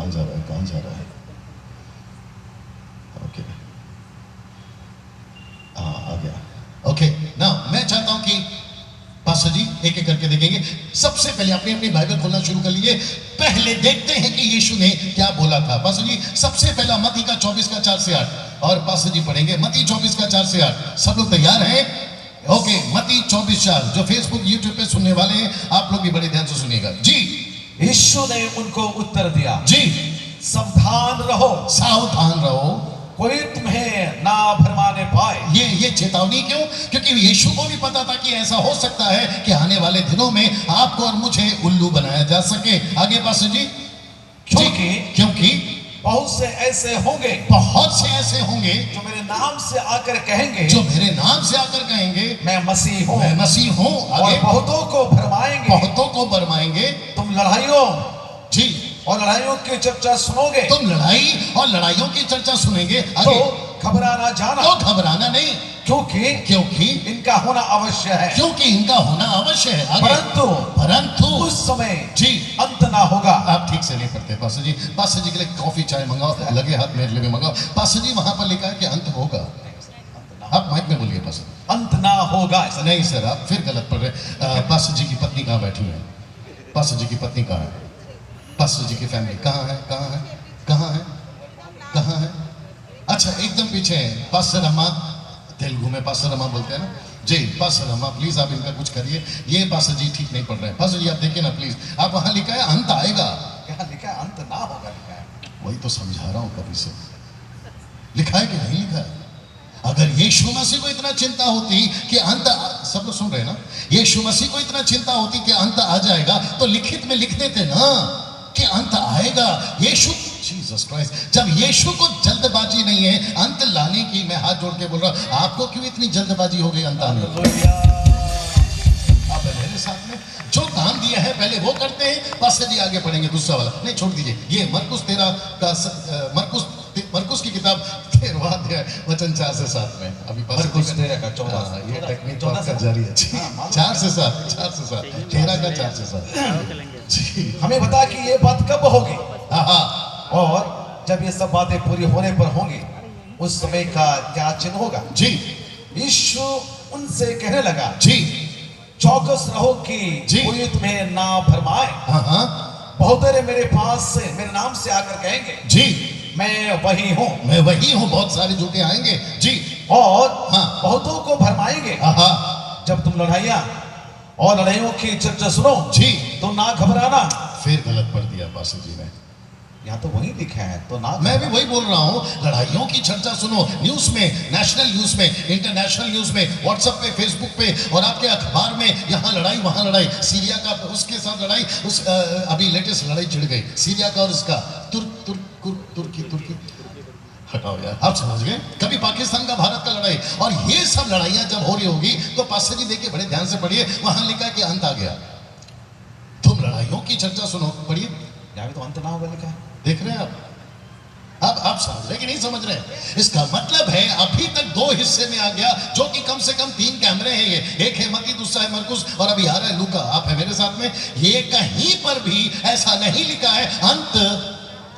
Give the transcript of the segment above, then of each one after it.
कहाँ जा रहा है, कहाँ जा रहा है? ओके, आ गया। ओके, नाउ मैं चाहता हूं कि पास्टर जी एक एक करके देखेंगे। सबसे पहले अपनी अपनी बाइबल खोलना शुरू कर लीजिए। पहले देखते हैं कि यीशु ने क्या बोला था। पास्टर जी सबसे पहला मत्ती का 24 का 4 से 8, और पास्टर जी पढ़ेंगे मत्ती 24 का 4 से 8। सब लोग तैयार हैं? ओके, मत्ती 24:4। जो फेसबुक यूट्यूब पे सुनने वाले हैं आप लोग भी बड़े ध्यान से सुनिएगा जी। यीशु ने उनको उत्तर दिया, जी, सावधान रहो, सावधान रहो, कोई तुम्हें ना भरमाने पाए। ये चेतावनी क्यों? क्योंकि यीशु को भी पता था कि ऐसा हो सकता है कि आने वाले दिनों में आपको और मुझे उल्लू बनाया जा सके। आगे पास्टर जी। क्योंकि बहुत से ऐसे होंगे, बहुत से ऐसे होंगे जो मेरे नाम से आकर कहेंगे, जो मेरे नाम से आकर कहेंगे मैं मसीह हूँ, मैं मसीह हूँ। और बहुतों को भरमाएंगे, बहुतों को भरमाएंगे। तुम लड़ाइयों जी, और लड़ाइयों की चर्चा सुनोगे, तुम लड़ाई और लड़ाइयों की चर्चा सुनेंगे। तो घबराना जाना, तो घबराना नहीं, क्योंकि इनका होना अवश्य है, क्योंकि इनका होना अवश्य है। परंतु उस समय जी अंत ना होगा। आप ठीक से नहीं पढ़ते पास्टर जी। पास्टर जी के लिए कॉफी चाय मंगाओ, लगे हाथ मेरे लिए भी मंगाओ। पास्टर जी वहां पर लिखा है कि अंत होगा। आप माइक में बोलिए पास्टर। अंत ना होगा। नहीं सर, आप फिर गलत पढ़ रहे। पास्टर जी की पत्नी कहाँ बैठी है? पास्टर जी की पत्नी कहाँ है? पास्टर जी की फैमिली कहाँ है? कहाँ है? कहाँ है? कहाँ है? अच्छा, एकदम पीछे है पास्टर अम्मा। तेलुगु में पास्टर अम्मा बोलते हैं ना जी। पास्टर अम्मा प्लीज आप इनका कुछ करिए। ये पास्टर जी ठीक नहीं पढ़ रहे हैं। पास्टर जी आप देखिए ना प्लीज। आप वहां लिखा है अंत आएगा। क्या लिखा है? अंत ना होगा लिखा है। वही तो समझा रहा हूं कभी से। लिखा है कि नहीं लिखा है? अगर यीशु मसीह को इतना चिंता होती कि अंत, सब लोग सुन रहे हैं ना, यीशु मसीह को इतना चिंता होती कि अंत आ जाएगा तो लिखित में लिख देते ना कि अंत आएगा। यीशु जीसस क्राइस्ट, जब यीशु को जल्दबाजी नहीं है अंत लाने की, मैं हाथ जोड़ के बोल रहा हूं, आपको क्यों इतनी जल्दबाजी हो गई अंत आने की? आप मेरे साथ में जो काम दिया है पहले वो करते हैं। पास्टर जी आगे पढ़ेंगे दूसरा वाला। नहीं छोड़ दीजिए, ये मरकुस 13 का मरकुस की किताब 13वां अध्याय वचन 4 से 7 में। अभी मरकुस 13 का 14, ये टेक्निक तो आपका जारी है जी। 4 से 7, 4 से 7, 13 का 4 से 7 जी। हमें बता कि ये बात कब होगी, हाँ, और जब ये सब बातें पूरी होने पर होंगी उस समय का क्या चिन्ह होगा जी। यीशु उनसे कहने लगा, जी, चौकस रहो कि जी, कोई तुम्हें ना भरमाए। बहुत सारे मेरे पास से मेरे नाम से आकर कहेंगे जी मैं वही हूँ, मैं वही हूँ। बहुत सारे झूठे आएंगे जी, और बहुतों को भरमाएंगे। जब तुम लड़ाइयाँ और लड़ाइयों की चर्चा सुनो जी, तो ना घबराना। फिर गलत पढ़ दिया पास्टर जी ने। यहाँ तो वही लिखा है, तो ना। मैं भी वही बोल रहा हूँ, लड़ाइयों की चर्चा सुनो। न्यूज में, नेशनल न्यूज में, इंटरनेशनल न्यूज में, व्हाट्सएप पे, फेसबुक पे, और आपके अखबार में, यहाँ लड़ाई वहाँ लड़ाई, सीरिया का उसके साथ लड़ाई, उस अभी लेटेस्ट लड़ाई छिड़ गई सीरिया का और उसका तुर्की हटाओ यार, आप समझ गए। कभी पाकिस्तान का भारत का लड़ाई, और ये सब लड़ाइयां जब हो रही होगी तो पास्टर जी देखिए बड़े ध्यान से पढ़िए, वहां लिखा कि अंत आ गया। तुम लड़ाइयों की चर्चा सुनो, पढ़िए। यहाँ तो अंत ना होगा लिखा है। देख रहे हैं आप समझ रहे कि नहीं समझ रहे? इसका मतलब है अभी तक 2 हिस्से में आ गया, जो कि कम से कम 3 कैमरे हैं। ये एक है मत्ती, दूसरा है मरकुस, और अभी आ रहा है लूका। आप है मेरे साथ में। ये कहीं पर भी ऐसा नहीं लिखा है अंत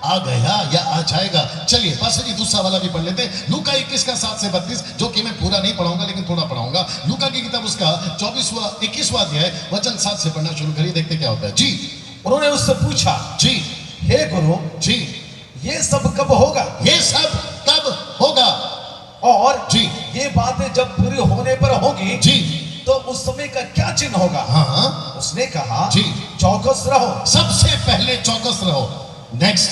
आ गया या आ जाएगा। चलिए पास्टर जी दूसरा वाला भी पढ़ लेते हैं। लूका 21 का 7 से 32, जो कि मैं पूरा नहीं पढ़ाऊंगा लेकिन थोड़ा पढ़ाऊंगा। लूका की किताब उसका 21वां अध्याय वचन 7 से पढ़ना शुरू करिए, देखते क्या होता है जी। उन्होंने उससे पूछा, जी, हे गुरु जी, ये सब कब होगा? ये सब कब होगा? और जी, ये बातें जब पूरी होने पर होगी जी, तो उस समय का क्या चिन्ह होगा? हाँ, उसने कहा, जी, चौकस रहो। सबसे पहले चौकस रहो। नेक्स्ट,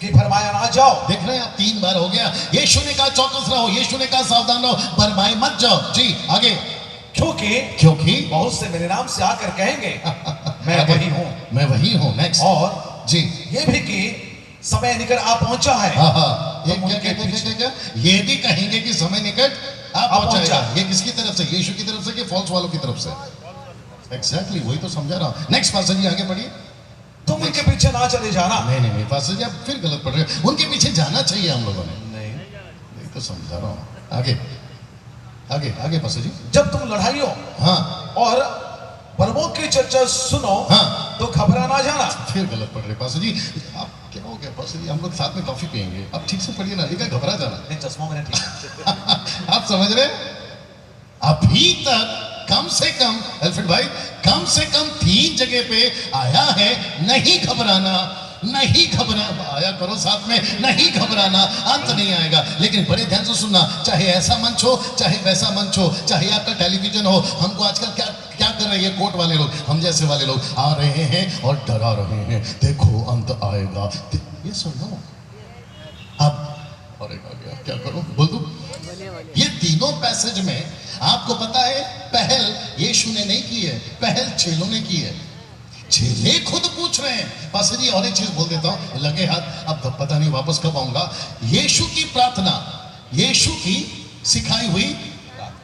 कि भरमाया ना जाओ। देख रहे हैं आप, 3 बार हो गया। यीशु ने कहा चौकस रहो, यीशु ने कहा सावधान रहो, भरमाए मत जाओ। जी आगे, क्योंकि बहुत से मेरे नाम से आकर कहेंगे मैं वही हूँ, मैं वही हूँ। नेक्स्ट, और जी, ये भी कि समय निकट आ पहुंचा है। ये भी कहेंगे कि समय निकट आ पहुंचा। ये किसकी तरफ से? यीशु की तरफ से कि फॉल्स वालों की तरफ से? एग्जैक्टली वही तो समझा रहा हूँ। नेक्स्ट पास्टर जी आगे पढ़िए। तुम उनके पीछे ना चले जाना। नहीं पास्टर जी आप फिर गलत पढ़ रहे हैं। उनके पीछे जाना चाहिए हम लोगों ने। नहीं तो समझा रहा हूँ। आगे आगे आगे पास्टर जी। जब तुम लड़ाइयों और बलवों की चर्चा सुनो तो घबरा ना जाना। फिर गलत पढ़ रहे पास्टर जी। आप क्या हो गया बस ये हम लोग साथ में कॉफी पियेंगे। अब ठीक से पढ़िए ना, ये क्या घबरा जाना। नहीं, चश्मा मेरा ठीक है। आप समझ रहे हैं? अभी तक कम से कम अल्फ्रेड भाई, कम से कम 3 जगह पे आया है नहीं घबराना, नहीं घबराना, आया करो साथ में, नहीं घबराना, अंत नहीं आएगा। लेकिन बड़े ध्यान से सुनना, चाहे ऐसा मंच हो, चाहे वैसा मंच हो, चाहे आपका टेलीविजन हो, हमको आजकल क्या क्या कर रहे हैं कोर्ट वाले लोग, हम जैसे वाले लोग आ रहे हैं और डरा रहे हैं, देखो अंत आएगा। ये सुनो, अब और एक आ गया, क्या करूं, बोल दूं? ये तीनों पैसेज में आपको पता है पहल यीशु ने नहीं की है, पहल चेलों ने की है। चेले खुद पूछ रहे हैं। पास्टर जी और एक चीज बोल देता हूं, लगे हाथ, अब तो पता नहीं वापस कब आऊंगा। यीशु की प्रार्थना, यीशु की सिखाई हुई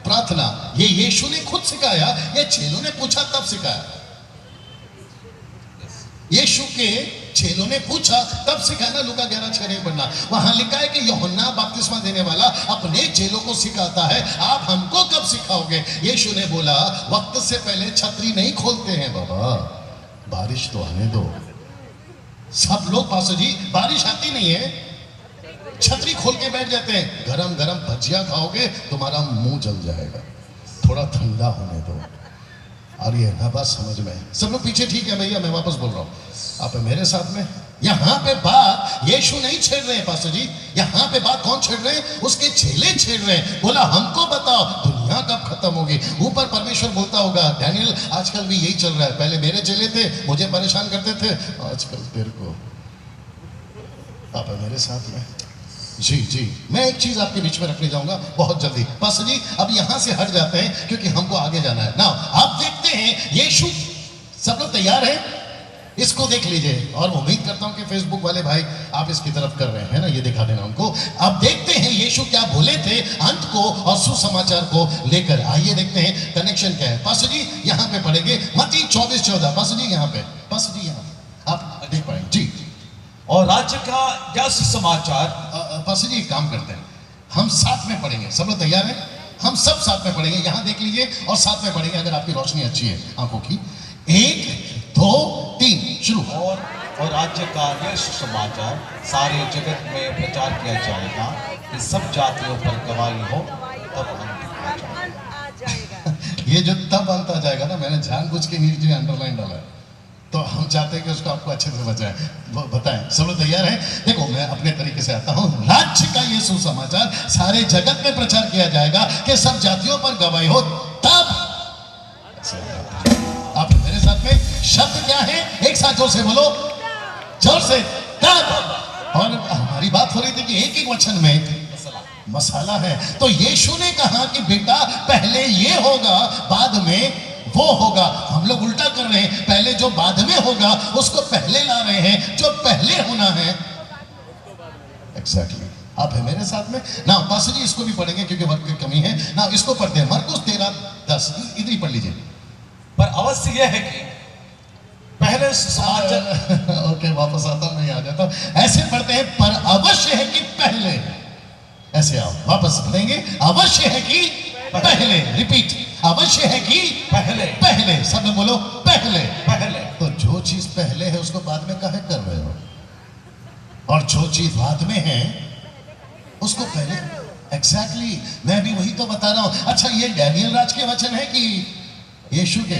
प्रार्थना, ये यीशु ने खुद सिखाया या चेलों ने पूछा तब सिखाया? यीशु के चेलों ने पूछा तब सिखाना। लूका 11:6 पढ़ना, वहां लिखा है कि यूहन्ना बपतिस्मा देने वाला अपने चेलों को सिखाता है, आप हमको कब सिखाओगे? यीशु ने बोला, वक्त से पहले छतरी नहीं खोलते हैं बाबा, बारिश तो आने दो। सब लोग पास्टर जी बारिश आती नहीं है, छतरी खोल के बैठ जाते हैं। गरम गरम भजिया खाओगे तुम्हारा मुंह जल जाएगा, थोड़ा ठंडा होने दो। और ये ना बात समझ में, सब लोग पीछे ठीक है भैया, मैं वापस बोल रहा हूं, आप मेरे साथ में। यहां पे बात यीशु नहीं छेड़ रहे हैं पास्टर जी, यहां पे बात कौन छेड़ रहे हैं? उसके चेले छेड़ रहे हैं। बोला हमको बताओ दुनिया कब खत्म होगी। ऊपर परमेश्वर बोलता होगा, डैनियल आजकल भी यही चल रहा है, पहले मेरे चेले थे मुझे परेशान करते थे, आजकल तेरे को। आप मेरे साथ में? जी जी, मैं एक चीज आपके बीच में रखने जाऊंगा बहुत जल्दी। पास्टर जी अब यहां से हट जाते हैं क्योंकि हमको आगे जाना है ना। आप देखते हैं यीशु, सब लोग तैयार हैं? इसको देख लीजिए, और उम्मीद करता हूं कि फेसबुक वाले भाई आप इसकी तरफ कर रहे हैं ना, ये दिखा देना उनको। अब देखते हैं यीशु क्या बोले थे अंत को और सुसमाचार को लेकर। आइए देखते हैं कनेक्शन क्या है। पास्टर जी यहां पे पढ़ेंगे मत्ती 24:14। पास्टर जी यहां पे, पास्टर जी यहां पे आप देख पाएंगे जी। और राज्य का यह सुसमाचार। पास्टर जी काम करते हैं, हम साथ में पढ़ेंगे, सब लोग तैयार हैं? हम सब साथ में पढ़ेंगे, यहां देख लीजिए और साथ में पढ़ेंगे अगर आपकी रोशनी अच्छी है आंखों की। 1 2 3 शुरू। और राज्य का यह सुसमाचार सारे जगत में प्रचार किया जाएगा कि सब जातियों पर गवाही हो, तब अंत आ जाएगा। ये जो तब अंत आ जाएगा ना, मैंने जानबूझ के नीचे अंडरलाइन डाला है, तो हम चाहते हैं कि उसको आपको अच्छे से बताएं। सब लोग तैयार हैं? देखो मैं अपने तरीके से आता हूं। राज्य का ये सुसमाचार सारे जगत में प्रचार किया जाएगा कि सब जातियों पर गवाही हो, तब। आप मेरे साथ में, शब्द क्या है? एक साथ जोर से बोलो, जोर से, तब। और हमारी बात हो रही थी कि एक वचन में मसाला है, तो यीशु ने कहा कि बेटा पहले ये होगा बाद में वो होगा। हम लोग उल्टा कर रहे हैं, पहले जो बाद में होगा उसको पहले ला रहे हैं, जो पहले होना है एग्जैक्टली। आप है मेरे साथ में ना? पास्टर जी इसको भी पढ़ेंगे क्योंकि वक्त की कमी है ना, इसको पढ़ते हैं। मरकुस 13:10 इधर ही पढ़ लीजिए। पर अवश्य यह है कि पहले सुसमाचार। ओके वापस आता हूं, मैं आ जाता हूं। ऐसे पढ़ते हैं, पर अवश्य है कि पहले। ऐसे आओ वापस पढ़ेंगे, अवश्य है कि पहले। रिपीट, अवश्य है कि पहले। पहले, सब में बोलो पहले। पहले। तो जो चीज पहले है उसको बाद में काहे कर रहे हो, और जो चीज बाद में है उसको पहले। एग्जैक्टली, मैं भी वही तो बता रहा हूं। अच्छा ये डैनियल राज के वचन है कि यीशु के?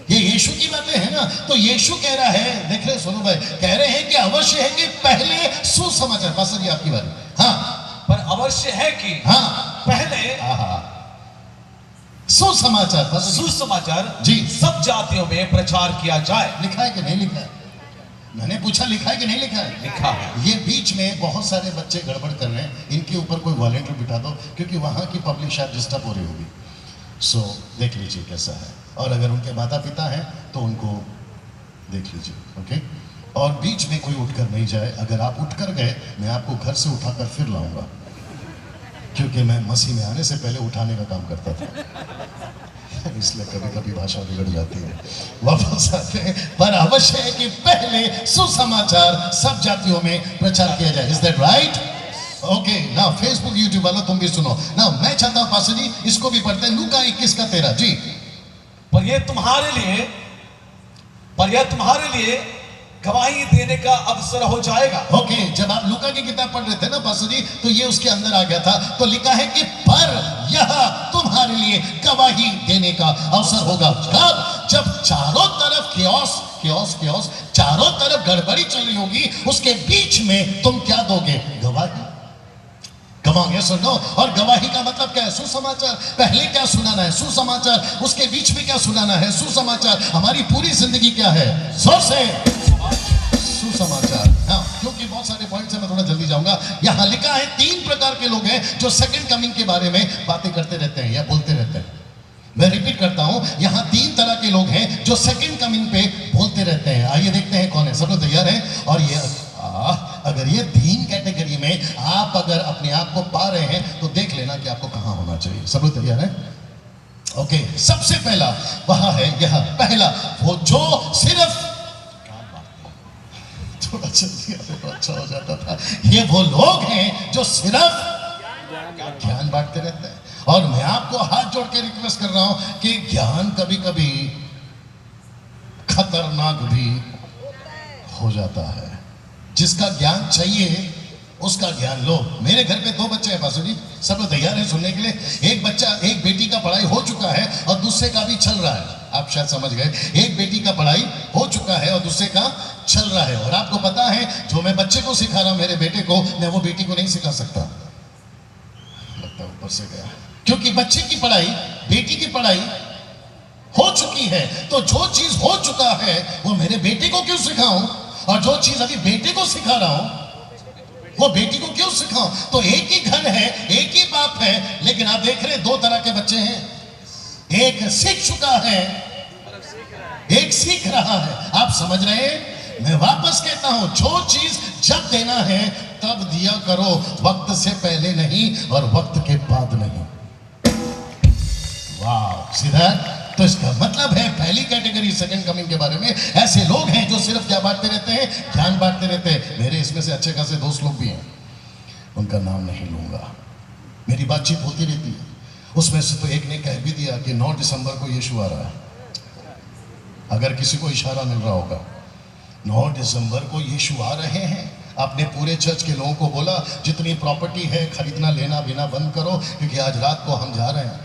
ये यीशु की बातें हैं ना, तो यीशु कह रहा है, देख रहे सुनो भाई, कह रहे हैं कि अवश्य है कि पहले सुसमाचार। पास्टर जी आपकी बात। हाँ, पर अवश्य है कि हाँ पहले सुसमाचार, सुसमाचार जी सब जातियों में प्रचार किया जाए। लिखा है कि नहीं लिखा है? मैंने पूछा लिखा है कि नहीं लिखा है? लिखा है। ये बीच में बहुत सारे बच्चे गड़बड़ कर रहे हैं, इनके ऊपर कोई वॉलंटियर बिठा दो क्योंकि वहां की पब्लिक शायद डिस्टर्ब हो रही होगी। सो देख लीजिए कैसा है, और अगर उनके माता पिता हैं तो उनको देख लीजिए, ओके। और बीच में कोई उठकर नहीं जाए, अगर आप उठकर गए मैं आपको घर से उठाकर फिर लाऊंगा, क्योंकि मैं मसीह में आने से पहले उठाने का काम करता था, इसलिए कभी कभी भाषा बिगड़ जाती है। वापस आते हैं, पर अवश्य है कि पहले सुसमाचार सब जातियों में प्रचार किया जाए। Is that right? ओके, ना फेसबुक यूट्यूब वालों तुम भी सुनो ना। मैं चाहता हूं पास्टर जी इसको भी पढ़ते हैं, लूका 21:13 जी। पर यह तुम्हारे लिए गवाही देने का अवसर हो जाएगा। ओके, जब आप लूका की किताब पढ़ रहे थे ना पास्टर जी, तो ये उसके अंदर आ गया था। तो लिखा है कि पर यह तुम्हारे लिए गवाही देने का अवसर होगा। कब? जब चारों तरफ क्योस चारों तरफ गड़बड़ी चल रही होगी, उसके बीच में तुम क्या दोगे? गवाही। गवाही सुनो। और गवाही का मतलब क्या है? सुसमाचार। पहले क्या सुनाना है? सुसमाचार। उसके बीच में क्या सुनाना है? सुसमाचार। हमारी पूरी जिंदगी क्या है? जोर से सुसमाचार। हाँ, क्योंकि बहुत सारे पॉइंट्स हैं, मैं थोड़ा जल्दी जाऊंगा। यहाँ लिखा है 3 प्रकार के लोग हैं जो सेकंड कमिंग के बारे में बातें करते रहते हैं या बोलते रहते हैं। मैं रिपीट करता हूं, यहाँ 3 तरह के लोग हैं जो सेकंड कमिंग पे बोलते रहते हैं। आइए देखते हैं कौन है। सब लोग तैयार हैं? और ये अगर ये 3 कैटेगरी में आप अगर अपने आप को पा रहे हैं तो देख लेना कि आपको कहां होना चाहिए। सब लोग तैयार हैं? ओके, सबसे पहला वहां है यह पहला, वो जो सिर्फ थोड़ा जल्दी आते तो अच्छा हो जाता था। ये वो लोग हैं जो सिर्फ ज्ञान बांटते रहते हैं। और मैं आपको हाथ जोड़ के रिक्वेस्ट कर रहा हूं कि ज्ञान कभी कभी खतरनाक भी हो जाता है। जिसका ज्ञान चाहिए उसका ज्ञान लो। मेरे घर पे 2 बच्चे हैं पासू जी, सब लोग तैयार हैं सुनने के लिए। एक बेटी का पढ़ाई हो चुका है और दूसरे का भी चल रहा है। आप शायद समझ गए, एक बेटी का पढ़ाई हो चुका है और दूसरे का चल रहा है। और आपको पता है, जो मैं बच्चे को सिखा रहा हूं, मेरे बेटे को, मैं वो बेटी को नहीं सिखा सकता। लगता है ऊपर से गया, क्योंकि बच्चे की पढ़ाई, बेटी की पढ़ाई हो चुकी है। तो जो चीज हो चुका है वो मेरे बेटे को क्यों सिखाऊं, और जो चीज अभी बेटे को सिखा रहा हूं वो बेटी को क्यों सिखाऊं? तो एक ही घर है, एक ही बाप है, लेकिन आप देख रहे हैं 2 तरह के बच्चे हैं। एक सीख चुका है, एक सीख रहा है। आप समझ रहे हैं? मैं वापस कहता हूं, जो चीज जब देना है तब दिया करो, वक्त से पहले नहीं और वक्त के बाद नहीं। वाह, सीधा। तो इसका मतलब है पहली कैटेगरी सेकंड कमिंग के बारे में ऐसे लोग हैं जो सिर्फ क्या बांटते रहते हैं? ज्ञान बांटते रहते हैं। मेरे इसमें से अच्छे खासे दोस्त लोग भी हैं, उनका नाम नहीं लूंगा, मेरी बातचीत होती रहती है। उसमें से तो एक ने कह भी दिया कि 9 दिसंबर को यीशु आ रहा है। अगर किसी को इशारा मिल रहा होगा, 9 दिसंबर को यीशु आ रहे हैं। आपने पूरे चर्च के लोगों को बोला, जितनी प्रॉपर्टी है खरीदना लेना बिना बंद करो, क्योंकि आज रात को हम जा रहे हैं।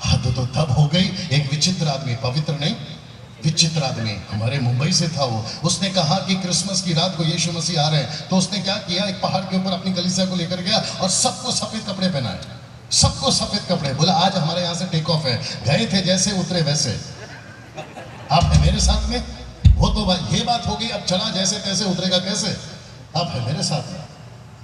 हद तो तब हो गई। एक विचित्र आदमी, पवित्र नहीं, विचित्र आदमी, हमारे मुंबई से था वो। उसने कहा कि क्रिसमस की रात को यीशु मसीह आ रहे हैं। तो उसने क्या किया, एक पहाड़ के ऊपर अपनी कलीसिया को लेकर गया और सबको सफेद कपड़े पहनाए, सबको सफेद कपड़े। बोला आज हमारे यहाँ से टेक ऑफ है। गए थे जैसे, उतरे वैसे। आप है मेरे साथ में? वो तो ये बात हो गई, अब चला जैसे तैसे, उतरेगा कैसे? आप है मेरे साथ में?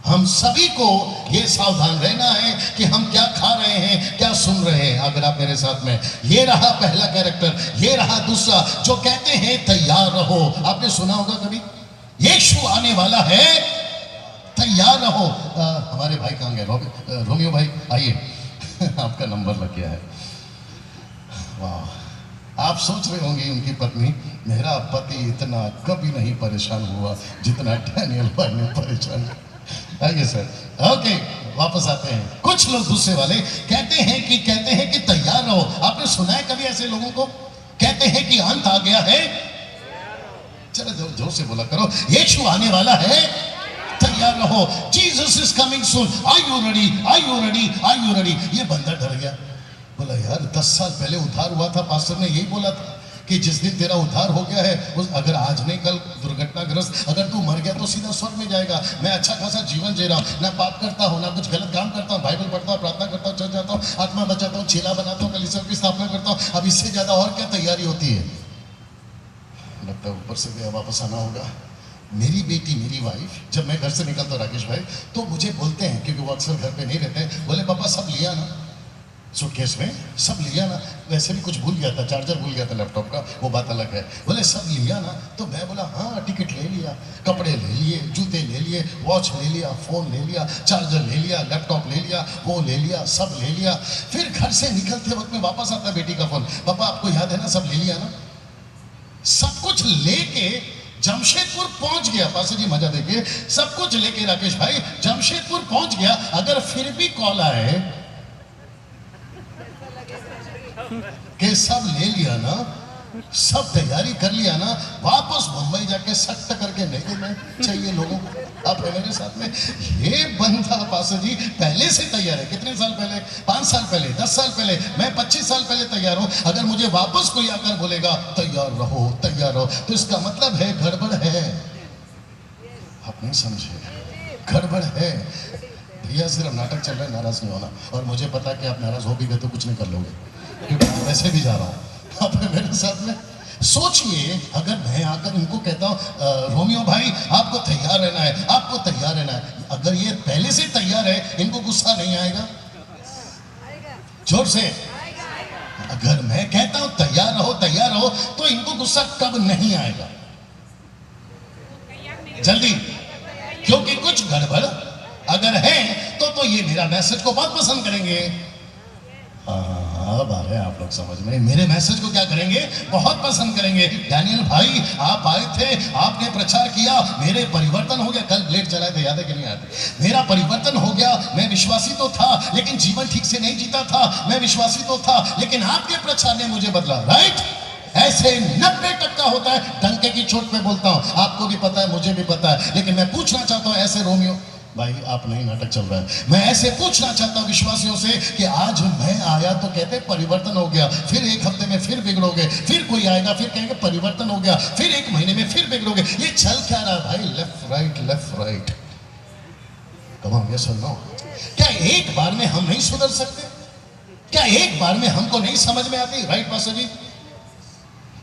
हम सभी को ये सावधान रहना है कि हम क्या खा रहे हैं, क्या सुन रहे हैं। अगर आप मेरे साथ में, ये रहा पहला कैरेक्टर। ये रहा दूसरा, जो कहते हैं तैयार रहो। आपने सुना होगा कभी, यीशु आने वाला है, तैयार रहो। हमारे भाई कहाँ गए? रोमियो भाई आइए, आपका नंबर लग गया है। वाह, आप सोच रहे होंगे उनकी पत्नी, मेरा पति इतना कभी नहीं परेशान हुआ जितना डैनियल भाई ने परेशान। आइए सर। ओके, वापस आते हैं। कुछ लोग दूसरे वाले कहते हैं कि तैयार रहो। आपने सुना है कभी ऐसे लोगों को? कहते हैं कि अंत आ गया है। चलो जोर से बोला करो, यीशु आने वाला है, तैयार रहो। Jesus is coming soon, are you ready, are you ready, are you ready. ये बंदा डर गया, बोला यार 10 साल पहले उद्धार हुआ था, पास्टर ने यही बोला था कि जिस दिन तेरा उद्धार हो गया है, अगर आज नहीं कल दुर्घटनाग्रस्त अगर तू मर गया तो सीधा स्वर्ग में जाएगा। मैं अच्छा खासा जीवन जी रहा हूँ, ना पाप करता हूँ, ना कुछ गलत काम करता हूँ, बाइबल पढ़ता हूँ, प्रार्थना करता हूँ, चर्च जाता हूँ, आत्मा बचाता हूँ, चेला बनाता हूँ, कलीसिया की स्थापना करता हूँ। अब इससे ज्यादा और क्या तैयारी होती है? लगता है ऊपर से गया, वापस आना होगा। मेरी बेटी, मेरी वाइफ, जब मैं घर से निकलता हूँ राकेश भाई, तो मुझे बोलते हैं, क्योंकि वो अक्सर घर पे नहीं रहते, बोले पापा सब लिया ना सूटकेस में, सब लिया ना? वैसे भी कुछ भूल गया था, चार्जर भूल गया था लैपटॉप का, वो बात अलग है। बोले सब लिया ना? तो मैं बोला हाँ, टिकट ले लिया, कपड़े ले लिए, जूते ले लिए, वॉच ले लिया, फोन ले लिया, चार्जर ले लिया, लैपटॉप ले लिया, वो ले लिया, सब ले लिया। फिर घर से निकलते वक्त में वापस आता बेटी का फोन, पापा आपको याद है ना, सब ले लिया ना? सब कुछ लेके जमशेदपुर पहुंच गया। पास जी मजा देखिए, सब कुछ लेके राकेश भाई जमशेदपुर पहुंच गया। अगर फिर भी कॉल आए कि सब ले लिया ना, सब तैयारी कर लिया ना, वापस मुंबई जाके सख्त करके नहीं देना चाहिए लोगों को। आप है मेरे साथ में? ये बंदा पासा जी पहले से तैयार है। कितने साल पहले? 5 साल पहले, 10 साल पहले, मैं 25 साल पहले तैयार हूं। अगर मुझे वापस कोई आकर बोलेगा तैयार रहो तैयार रहो, तो इसका मतलब है गड़बड़ है। आप नहीं समझे, गड़बड़ है। भैया सिर्फ नाटक चल रहा है, नाराज नहीं होना। और मुझे पता है कि आप नाराज हो भी गए तो कुछ नहीं कर लोगे, क्योंकि मैं वैसे भी जा रहा हूं। आप मेरे साथ में? सोचिए, अगर मैं आकर इनको कहता हूं रोमियो भाई आपको तैयार रहना है, आपको तैयार रहना है, अगर ये पहले से तैयार है, इनको गुस्सा नहीं आएगा? जोर से। अगर मैं कहता हूं तैयार रहो, तो इनको गुस्सा कब नहीं आएगा? जल्दी, क्योंकि कुछ गड़बड़ अगर है तो ये मेरा मैसेज को बहुत पसंद करेंगे। अब आ रहे हैं आप लोग समझ में। मेरे मैसेज को क्या करेंगे? बहुत पसंद करेंगे। डैनियल भाई आप आए थे, आपने प्रचार किया, मेरे परिवर्तन हो गया। कल ब्लेड चलाए थे, याद है कि नहीं याद? मेरा परिवर्तन हो गया। मैं विश्वासी तो था, लेकिन जीवन ठीक से नहीं जीता था। मैं विश्वासी तो था, लेकिन आपके प्रचार ने मुझे बदला। राइट? ऐसे 90% होता है। डंके की चोट पे बोलता हूं, आपको भी पता है, मुझे भी पता है। लेकिन मैं पूछना चाहता हूं, ऐसे रोमियो भाई आप नहीं, नाटक चल रहा है। मैं ऐसे पूछना चाहता हूं विश्वासियों से कि आज मैं आया तो कहते परिवर्तन हो गया, फिर एक हफ्ते में फिर बिगड़ोगे, फिर कोई आएगा फिर कहेंगे परिवर्तन हो गया, फिर एक महीने में फिर बिगड़ोगे। ये चल क्या रहा है भाई? Left right. Come on, yes और नो? क्या एक बार में हम नहीं सुधर सकते? क्या एक बार में हमको नहीं समझ में आती? राइट पास्टर जी?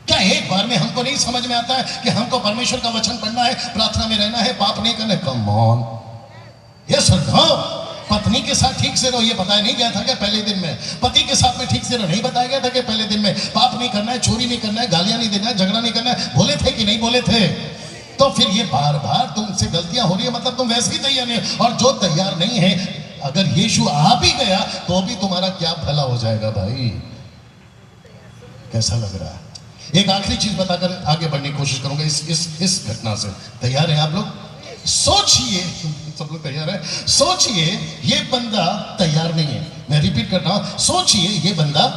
क्या एक बार में हमको नहीं समझ में आता है कि हमको परमेश्वर का वचन पढ़ना है, प्रार्थना में रहना है, पाप नहीं करना है? कम ऑन, यस और नो? पत्नी के साथ ठीक से रहो, ये बताया नहीं गया था क्या पहले दिन में? पति के साथ में ठीक से रहो, नहीं बताया गया था कि पहले दिन में? पाप नहीं करना है, चोरी नहीं करना है, गालियां नहीं देना है, झगड़ा नहीं करना है, बोले थे कि नहीं बोले थे? तो फिर ये बार बार तुमसे गलतियां हो रही है, मतलब तुम वैसे ही तैयार नहीं। और जो तैयार नहीं है, अगर यीशु आ भी गया तो भी तुम्हारा क्या भला हो जाएगा भाई? कैसा लग रहा है? एक आखिरी चीज बताकर आगे बढ़ने की कोशिश करूंगा इस घटना से। तैयार हैं आप लोग? सोचिए, सब लोग तैयार है? सोचिए, ये बंदा तैयार नहीं है। मैं रिपीट करता हूं, सोचिए ये बंदा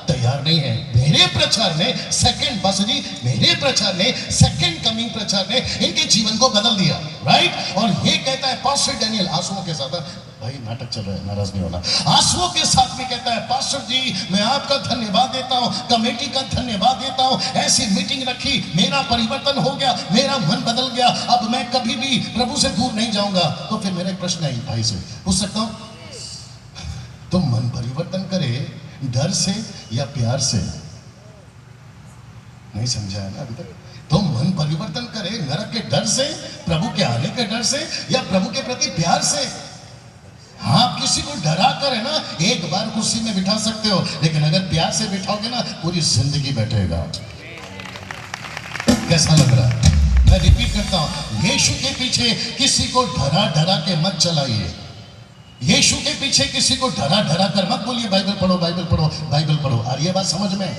तैयार नहीं है। मेरे प्रचार ने सेकंड, बस जी, मेरे प्रचार ने सेकंड कमिंग प्रचार ने इनके जीवन को बदल दिया। राइट? और ये कहता है पास्टर डैनियल आंसुओं के साथ, भाई नाटक चल रहा है, नाराज नहीं होना, आंसुओं के साथ में कहता है पास्टर जी मैं आपका धन्यवाद देता हूं, कमेटी का धन्यवाद देता हूं, ऐसी मीटिंग रखी, मेरा परिवर्तन हो गया, मेरा मन बदल गया, अब मैं कभी भी प्रभु से दूर नहीं जाऊंगा। तो फिर मेरा एक प्रश्न है भाई से पूछ सकता हूं, तुम मन परिवर्तन करे डर से या प्यार से? नहीं समझा है ना अभी तक? तुम मन परिवर्तन करे नरक के डर से, प्रभु के आने के डर से, या प्रभु के प्रति प्यार से? हाँ, किसी को डरा कर है ना एक बार कुर्सी में बिठा सकते हो, लेकिन अगर प्यार से बिठाओगे ना पूरी जिंदगी बैठेगा। कैसा लग रहा है? मैं रिपीट करता हूं, यीशु के पीछे किसी को डरा के मत चलाइए। यीशु के पीछे किसी को डरा कर मत बोलिए बाइबल पढ़ो, बाइबल पढ़ो, बाइबल पढ़ो। आ रही है बात समझ में?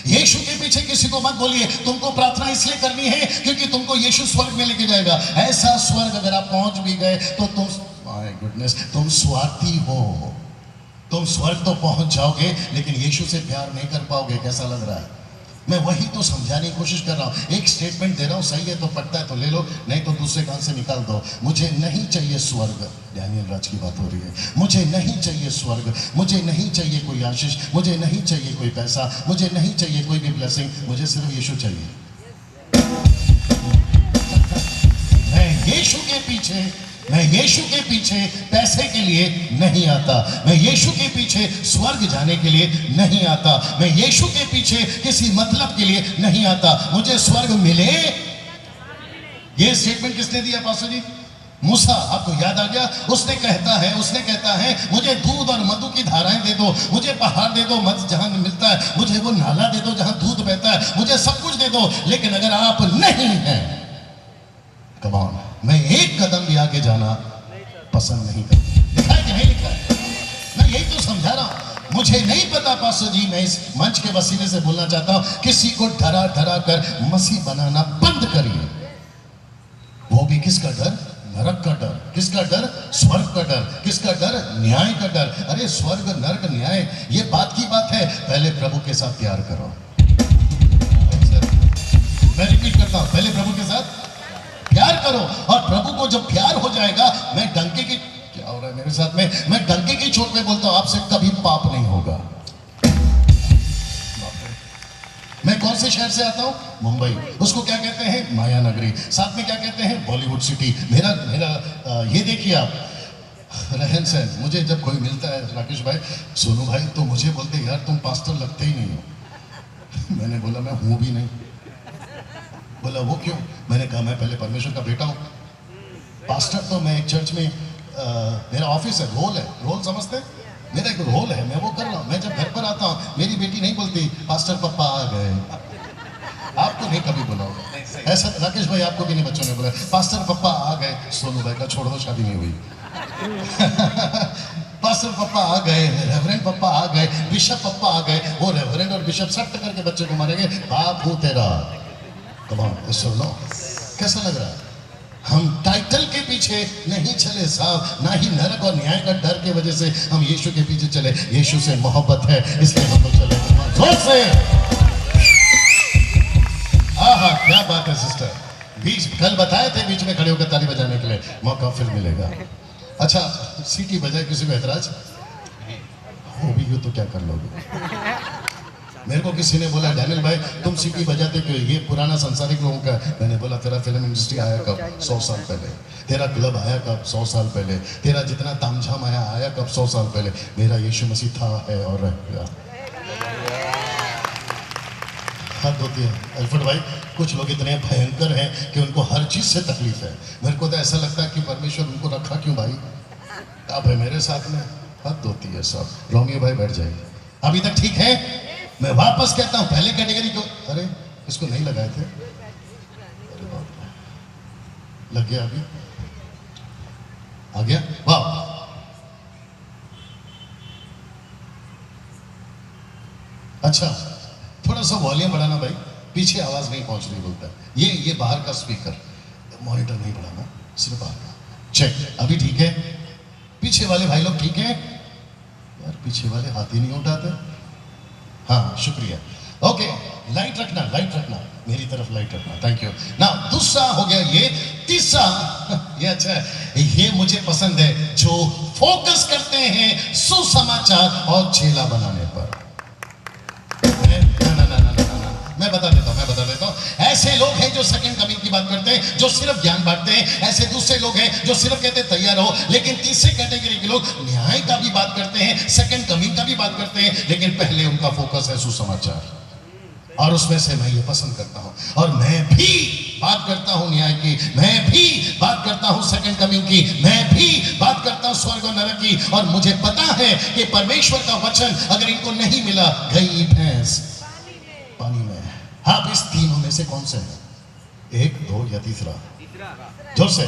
यीशु के पीछे किसी को मत बोलिए तुमको प्रार्थना इसलिए करनी है क्योंकि तुमको यीशु स्वर्ग में लेके जाएगा। ऐसा स्वर्ग अगर आप पहुंच भी गए तो तुम, माय गुडनेस, तुम स्वार्थी हो। तुम स्वर्ग तो पहुंच जाओगे लेकिन यीशु से प्यार नहीं कर पाओगे। कैसा लग रहा है? मैं वही तो समझाने की कोशिश कर रहा हूं। एक स्टेटमेंट दे रहा हूं, सही है तो पढ़ता है तो ले लो, नहीं तो दूसरे कान से निकाल दो। मुझे नहीं चाहिए स्वर्ग, डैनियल राज की बात हो रही है। मुझे नहीं चाहिए स्वर्ग, मुझे नहीं चाहिए कोई आशीष, मुझे नहीं चाहिए कोई पैसा, मुझे नहीं चाहिए कोई भी ब्लेसिंग, मुझे सिर्फ यीशु चाहिए। मैं यीशु के पीछे पैसे के लिए नहीं आता। मैं यीशु के पीछे स्वर्ग जाने के लिए नहीं आता। मैं यीशु के पीछे किसी मतलब के लिए नहीं आता। मुझे स्वर्ग मिले। ये स्टेटमेंट किसने दिया पास्टर जी? मूसा। आपको याद आ गया? उसने कहता है मुझे दूध और मधु की धाराएं दे दो, मुझे पहाड़ दे दो मध जहां मिलता है, मुझे वो नाला दे दो जहां दूध बहता है, मुझे सब कुछ दे दो, लेकिन अगर आप नहीं हैं, कम ऑन, मैं एक कदम भी आगे जाना पसंद नहीं करता। लिखा है कि नहीं लिखा है? मैं यही तो समझा रहा हूं। मुझे नहीं पता पास्टर जी, मैं इस मंच के वसीले से बोलना चाहता हूं, किसी को डरा कर मसीह बनाना बंद करिए। वो भी किसका डर? नरक का डर। किसका डर? स्वर्ग का डर। किसका डर? न्याय का डर। अरे स्वर्ग नरक न्याय ये बात की बात है, पहले प्रभु के साथ प्यार करो। मैं रिपीट करता हूं, पहले प्रभु के साथ प्यार करो, और प्रभु को जब प्यार हो जाएगा, मैं डंके की, क्या हो रहा है मेरे साथ में, मैं डंके की चोट में बोलता हूं, आपसे कभी पाप नहीं होगा। मैं कौन से शहर से आता हूं? मुंबई। उसको क्या कहते हैं? माया नगरी। साथ में क्या कहते हैं? बॉलीवुड सिटी। मेरा मेरा ये देखिए आप, रहन सहन, मुझे जब कोई मिलता है, राकेश भाई, सोनू भाई, तो मुझे बोलते यार तुम पास्टर लगते ही नहीं हो। मैंने बोला मैं हूं भी नहीं। बोला वो क्यों? मैंने कहा मैं पहले परमेश्वर का बेटा हूं। पास्टर तो मैं एक चर्च में मेरा ऑफिस है, रोल समझते हैं? मेरा एक रोल है, मैं वो कर रहा हूँ। मैं जब घर पर आता हूँ, मेरी बेटी नहीं बोलती पास्टर पापा आ गए। आपको नहीं कभी बोला होगा ऐसा, राकेश भाई आपको भी नहीं बच्चों ने बोला पास्टर पापा आ गए। सोनू भाई का छोड़ दो, शादी नहीं हुई। पास्टर पापा आ गए, रेवरेंड पापा आ गए, बिशप पापा आ गए। वो रेवरेंड और बिशप सट करके बच्चे को मारेंगे, बाप हूँ तेरा। कम ऑन, सुनो कैसा लग रहा है? हम टाइटल के पीछे नहीं चले साहब, ना ही नरक और न्याय का डर के वजह से हम यीशु के पीछे चले। यीशु से मोहब्बत है, इसलिए हम लोग चले जोर से। हाँ, क्या बात है सिस्टर। बीच कल बताए थे बीच में खड़े होकर ताली बजाने के लिए, मौका फिर मिलेगा। अच्छा, सीटी बजाए, किसी को ऐतराज हो भी हो तो क्या कर लोगे? मेरे को किसी ने बोला डैनियल भाई तुम सीटी बजाते क्यों? ये पुराना संसारिक लोगों का। मैंने बोला तेरा फिल्म इंडस्ट्री आया कब? 100 साल पहले। तेरा क्लब आया कब? 100 साल पहले। तेरा जितना तामझाम आया कब? 100 साल पहले। मेरा यीशु मसीह था, है और रहेगा। हद होती है अल्फ्रेड भाई, कुछ लोग इतने भयंकर हैं कि उनको हर चीज से तकलीफ है। मेरे को तो ऐसा लगता है कि परमेश्वर उनको रखा क्यों भाई? अब है मेरे साथ में, हद होती है सब। रोमियो भाई बैठ जाइए। अभी तक ठीक है? मैं वापस कहता हूं, पहले कैटेगरी को, अरे इसको नहीं लगाए थे, अरे बाप, लग गया, अभी आ गया, वाह। अच्छा, थोड़ा सा वॉल्यूम बढ़ाना भाई, पीछे आवाज नहीं पहुंच रही बोलता है। ये बाहर का स्पीकर, मॉनिटर नहीं बढ़ाना, सिर्फ बाहर का। चेक, अभी ठीक है? पीछे वाले भाई लोग ठीक है? यार पीछे वाले हाथ ही नहीं उठाते। हाँ, शुक्रिया। ओके, लाइट रखना, मेरी तरफ लाइट रखना, थैंक यू ना। दूसरा हो गया ये। तीसरा, ये अच्छा है, ये मुझे पसंद है, जो फोकस करते हैं सुसमाचार और चेला बनाने पर। मैं बता देता हूं, ऐसे लोग हैं जो सेकंड कमिंग की बात करते हैं, जो सिर्फ ज्ञान बांटते हैं। ऐसे दूसरे लोग हैं जो सिर्फ कहते हैं तैयार हो। लेकिन तीसरे कैटेगरी के लोग न्याय का भी बात करते हैं, सेकंड कमिंग का भी बात करते हैं, लेकिन पहले उनका फोकस है सुसमाचार। और उसमें से मैं ये पसंद करता हूं। और मैं भी बात करता हूं न्याय की, मैं भी बात करता हूं सेकंड कमिंग की, मैं भी बात करता हूं स्वर्ग और नरक की। और मुझे पता है कि परमेश्वर का वचन अगर इनको नहीं मिला, गई भैंस पानी में। आप इस तीनों में से कौन से हैं? 1, 2 या तीसरा? जोर से,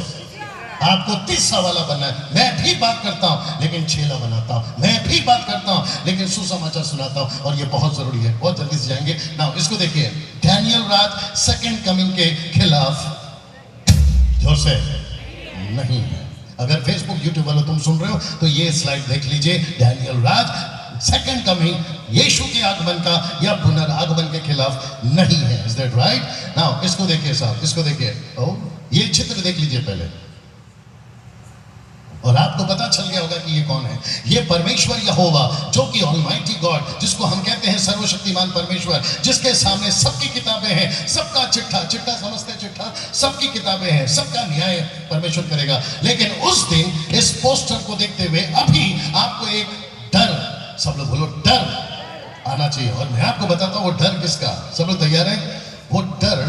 आपको तीसरा वाला बनना है। मैं भी बात करता हूं लेकिन चेला बनाता हूं, मैं भी बात करता हूं लेकिन सुसमाचार सुनाता हूं, और ये बहुत जरूरी है। बहुत जल्दी से जाएंगे ना, इसको देखिए। डैनियल राज सेकंड कमिंग के खिलाफ जोर से नहीं है। अगर फेसबुक यूट्यूब वालों तुम सुन रहे हो तो ये स्लाइड देख लीजिए। डैनियल राज सेकंड कमिंग, यीशु के आगमन का या पुनरागमन के खिलाफ नहीं है। Is that right? नाउ इसको देखिए साहब, इसको देखिए। ये चित्र देख लीजिए पहले, और आपको पता चल गया होगा कि ये कौन है। ये परमेश्वर यहोवा, जो कि ऑलमाइटी गॉड, जिसको हम कहते हैं सर्वशक्तिमान परमेश्वर, जिसके सामने सबकी किताबें हैं, सबका चिट्ठा समझते हैं, चिट्ठा सबकी किताबें हैं, सबका न्याय परमेश्वर करेगा। लेकिन उस दिन इस पोस्टर को देखते हुए अभी आपको एक डर, सब लोग बोलो डर आना चाहिए। और मैं आपको बताता हूं वो डर किसका। सब लोग तैयार हैं? वो डर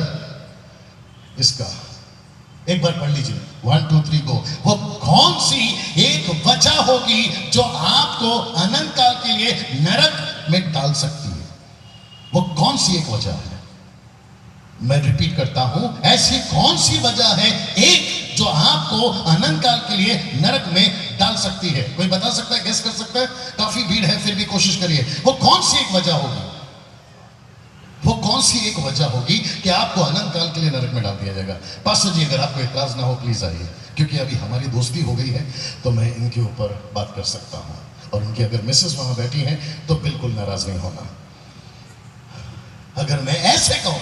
इसका, एक बार पढ़ लीजिए 1 2 3 को। वो कौन सी एक वजह होगी जो आपको अनंत काल के लिए नरक में डाल सकती है? वो कौन सी एक वजह है? मैं रिपीट करता हूं, ऐसी कौन सी वजह है एक जो आपको अनंत काल के लिए नरक में डाल सकती है? कोई बता सकता है, गेस कर सकता है? काफी भीड़ है, फिर भी कोशिश करिए। वो कौन सी एक वजह होगी? वो कौन सी एक वजह होगी कि आपको अनंत काल के लिए नरक में डाल दिया जाएगा? पास्टर जी, अगर आपको इतराज ना हो प्लीज आइए, क्योंकि अभी हमारी दोस्ती हो गई है तो मैं इनके ऊपर बात कर सकता हूं। और इनकी अगर मिसेस वहां बैठी हैं तो बिल्कुल नाराज नहीं होना। अगर मैं ऐसे कहूं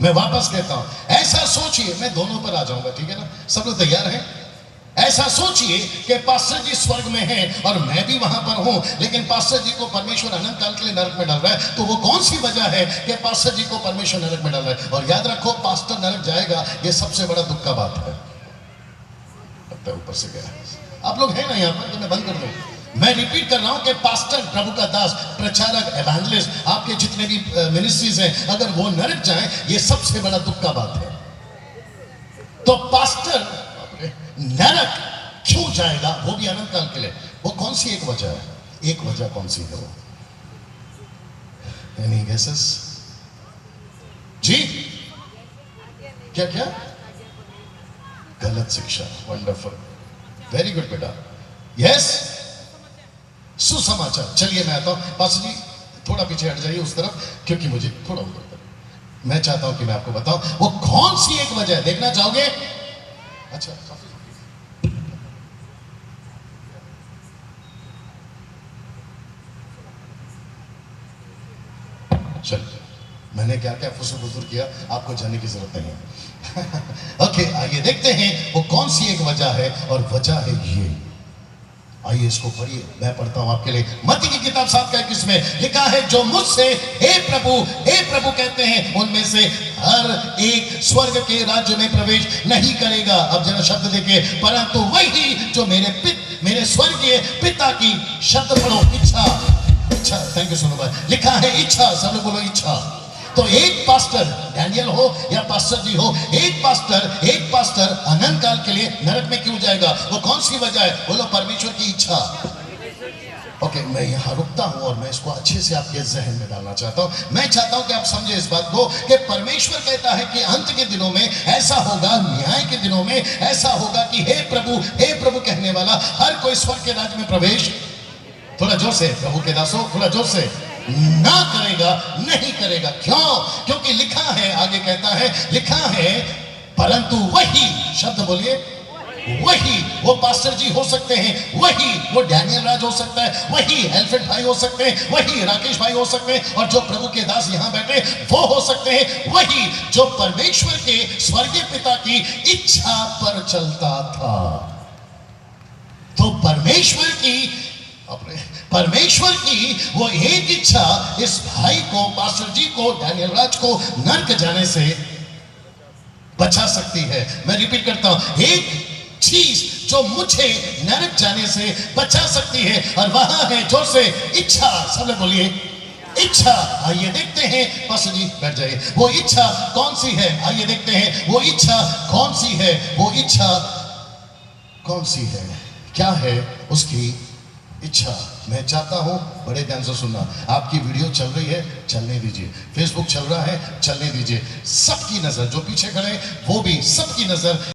मैं वापस कहता हूं, ऐसा सोचिए, मैं दोनों पर आ जाऊंगा, ठीक है ना? सब लोग तैयार हैं? ऐसा सोचिए कि पास्टर जी स्वर्ग में हैं और मैं भी वहां पर हूं, लेकिन पास्टर जी को परमेश्वर अनंत काल के लिए नरक में डाल रहा है। तो वो कौन सी वजह है कि पास्टर जी को परमेश्वर नरक में डाल रहा है? और याद रखो, पास्टर नरक जाएगा, ये सबसे बड़ा दुख का बात है। लगता है ऊपर से गया। आप लोग हैं ना यहाँ पर कि मैं बंद कर दूं? मैं रिपीट कर रहा हूं कि पास्टर, प्रभु का दास, प्रचारक, एवेंजलिस्ट, आपके जितने भी मिनिस्ट्रीज हैं, अगर वो नरक जाएं, ये सबसे बड़ा दुख का बात है। तो पास्टर नरक क्यों जाएगा, वो भी अनंत काल के लिए? वो कौन सी एक वजह है? एक वजह कौन सी है वो? Any guesses? जी क्या क्या? गलत शिक्षा। वंडरफुल, वेरी गुड बेटा। यस, सुसमाचार। चलिए मैं आता हूं। पास्टर जी थोड़ा पीछे हट जाइए उस तरफ, क्योंकि मुझे थोड़ा उधर, मैं चाहता हूं कि मैं आपको बताऊं वो कौन सी एक वजह है। देखना चाहोगे? अच्छा, चलिए, मैंने क्या क्या फुसुर किया, आपको जानने की जरूरत नहीं है। ओके, आइए देखते हैं वो कौन सी एक वजह है, और वजह है ये। आइए इसको पढ़िए, मैं पढ़ता हूं आपके लिए। मत्ती की किताब 7:21 में लिखा है, जो मुझसे हे प्रभु कहते हैं, उनमें से हर एक स्वर्ग के राज्य में प्रवेश नहीं करेगा। अब जरा शब्द देखिए, परंतु वही जो मेरे स्वर्गीय पिता की, शब्द पढ़ो, इच्छा। थैंक यू सोनू भाई। लिखा है इच्छा, सब लोग बोलो इच्छा। तो एक पास्टर, डैनियल हो या पास्टर जी हो, एक पास्टर अनंत काल के लिए नरक में क्यों जाएगा? वो कौन सी वजह है? बोलो, परमेश्वर की इच्छा। ओके, मैं यहाँ रुकता हूँ और मैं इसको अच्छे से आपके जहन में डालना चाहता हूँ। मैं चाहता हूँ कि आप समझे इस बात को कि परमेश्वर कहता है कि अंत के दिनों में ऐसा होगा, न्याय के दिनों में ऐसा होगा कि हे प्रभु कहने वाला हर कोई स्वर्ग के राज्य में प्रवेश, थोड़ा जोर से, प्रभु के दासों थोड़ा जोर से, ना करेगा, नहीं करेगा। क्यों? क्योंकि लिखा है, आगे कहता है, लिखा है, परंतु वही, शब्द बोलिए, वही, वो पास्टर जी हो सकते हैं, वही वो डैनियल राज हो सकता है, वही एल्फ्रेड भाई हो सकते हैं, वही राकेश भाई हो सकते हैं, और जो प्रभु के दास यहां बैठे वो हो सकते हैं, वही जो परमेश्वर के स्वर्गीय पिता की इच्छा पर चलता था। तो परमेश्वर की वो एक इच्छा इस भाई को, पास्टर जी को, डैनियल राज को नरक जाने से बचा सकती है। मैं रिपीट करता हूं, एक चीज जो मुझे नरक जाने से बचा सकती है, और वहां है जोर से इच्छा। सब लोग बोलिए इच्छा। आइए देखते हैं, पास्टर जी बैठ जाइए। वो इच्छा कौन सी है? आइए देखते हैं वो इच्छा कौन सी है। वो इच्छा कौन सी है? क्या है उसकी इच्छा? मैं चाहता हूं बड़े ध्यान से सुनना। आपकी वीडियो चल रही है, चलने दीजिए। फेसबुक चल रहा है, चलने दीजिए। सबकी नजर, जो पीछे खड़े वो भी, सबकी नजर